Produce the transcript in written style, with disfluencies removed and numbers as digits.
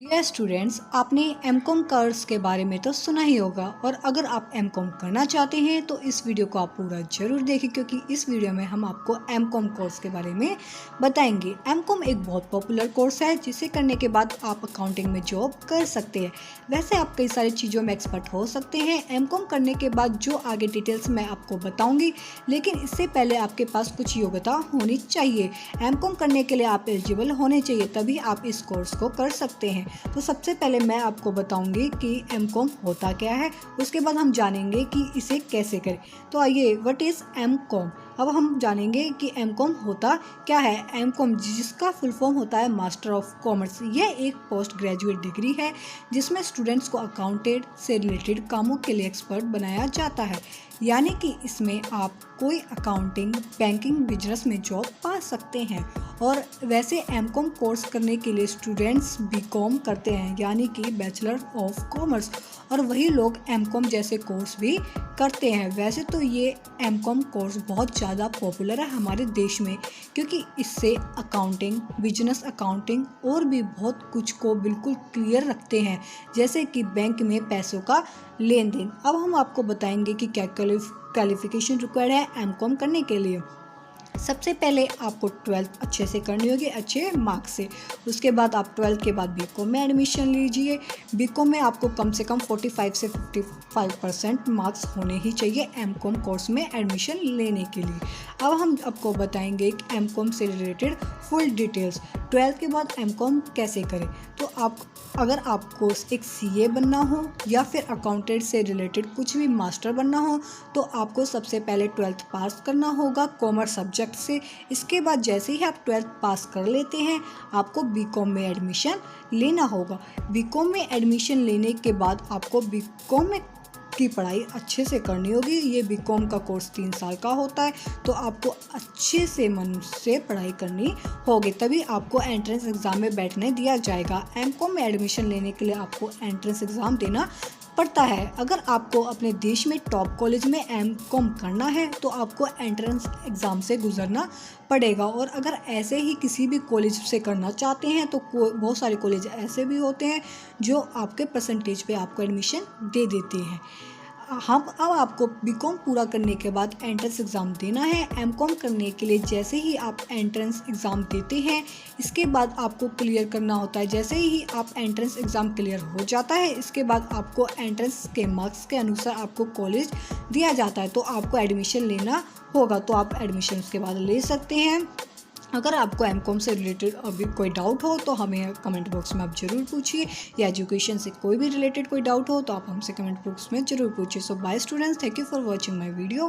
Dear students, आपने MCom course के बारे में तो सुना ही होगा। और अगर आप एमकॉम करना चाहते हैं तो इस वीडियो को आप पूरा ज़रूर देखें, क्योंकि इस वीडियो में हम आपको एमकॉम कोर्स के बारे में बताएंगे। एमकॉम एक बहुत पॉपुलर कोर्स है जिसे करने के बाद आप अकाउंटिंग में जॉब कर सकते हैं। वैसे आप कई सारी चीज़ों में एक्सपर्ट हो सकते हैं एमकॉम करने के बाद, जो आगे डिटेल्स मैं आपको बताऊँगी। लेकिन इससे पहले आपके पास कुछ योग्यता होनी चाहिए। एमकॉम करने के लिए आप एलिजिबल होने चाहिए, तभी आप इस कोर्स को कर सकते हैं। तो सबसे पहले मैं आपको बताऊंगी कि एमकॉम होता क्या है, उसके बाद हम जानेंगे कि इसे कैसे करें। तो आइए, व्हाट इज़ एमकॉम। अब हम जानेंगे कि एमकॉम होता क्या है। एमकॉम, जिसका फुल फॉर्म होता है मास्टर ऑफ कॉमर्स, यह एक पोस्ट ग्रेजुएट डिग्री है जिसमें स्टूडेंट्स को अकाउंटेंट से रिलेटेड कामों के लिए एक्सपर्ट बनाया जाता है। यानी कि इसमें आप कोई अकाउंटिंग, बैंकिंग, बिजनेस में जॉब पा सकते हैं। और वैसे एमकॉम कोर्स करने के लिए स्टूडेंट्स बीकॉम करते हैं, यानी कि बैचलर ऑफ कॉमर्स, और वही लोग एमकॉम जैसे कोर्स भी करते हैं। वैसे तो ये एमकॉम कोर्स बहुत ज़्यादा पॉपुलर है हमारे देश में, क्योंकि इससे अकाउंटिंग, बिजनेस अकाउंटिंग और भी बहुत कुछ को बिल्कुल क्लियर रखते हैं, जैसे कि बैंक में पैसों का लेन देन। अब हम आपको बताएंगे कि क्या क्वालिफिकेशन रिक्वायर्ड है एमकॉम करने के लिए। सबसे पहले आपको 12th अच्छे से करनी होगी, अच्छे मार्क्स से। उसके बाद आप 12th के बाद बीकॉम में एडमिशन लीजिए। बीकॉम में आपको कम से कम 45 से 55% मार्क्स होने ही चाहिए एमकॉम कोर्स में एडमिशन लेने के लिए। अब हम आपको बताएंगे एमकॉम से रिलेटेड फुल डिटेल्स। 12th के बाद एमकॉम कैसे करें। तो अगर आपको एक सीए बनना हो या फिर अकाउंटेंट से रिलेटेड कुछ भी मास्टर बनना हो, तो आपको सबसे पहले 12th पास करना होगा कॉमर्स सब्जेक्ट से। इसके बाद जैसे ही आप 12th पास कर लेते हैं, आपको बीकॉम में एडमिशन लेना होगा। बीकॉम में एडमिशन लेने के बाद आपको बीकॉम में की पढ़ाई अच्छे से करनी होगी। ये बीकॉम का कोर्स 3 साल का होता है, तो आपको अच्छे से मन से पढ़ाई करनी होगी, तभी आपको एंट्रेंस एग्ज़ाम में बैठने दिया जाएगा। एमकॉम में एडमिशन लेने के लिए आपको एंट्रेंस एग्ज़ाम देना पड़ता है। अगर आपको अपने देश में टॉप कॉलेज में एमकॉम करना है तो आपको एंट्रेंस एग्ज़ाम से गुजरना पड़ेगा। और अगर ऐसे ही किसी भी कॉलेज से करना चाहते हैं तो बहुत सारे कॉलेज ऐसे भी होते हैं जो आपके परसेंटेज पे आपको एडमिशन दे देते हैं। अब आपको बीकॉम पूरा करने के बाद एंट्रेंस एग्ज़ाम देना है। एमकॉम करने के लिए जैसे ही आप एंट्रेंस एग्ज़ाम देते हैं, इसके बाद आपको क्लियर करना होता है। जैसे ही आप एंट्रेंस एग्ज़ाम क्लियर हो जाता है, इसके बाद आपको एंट्रेंस के मार्क्स के अनुसार आपको कॉलेज दिया जाता है, तो आपको एडमिशन लेना होगा। तो आप एडमिशन उसके बाद ले सकते हैं। अगर आपको एमकॉम से रिलेटेड अभी कोई डाउट हो तो हमें कमेंट बॉक्स में आप ज़रूर पूछिए, या एजुकेशन से कोई भी रिलेटेड कोई डाउट हो तो आप हमसे कमेंट बॉक्स में ज़रूर पूछिए। So bye students, thank you for watching my video.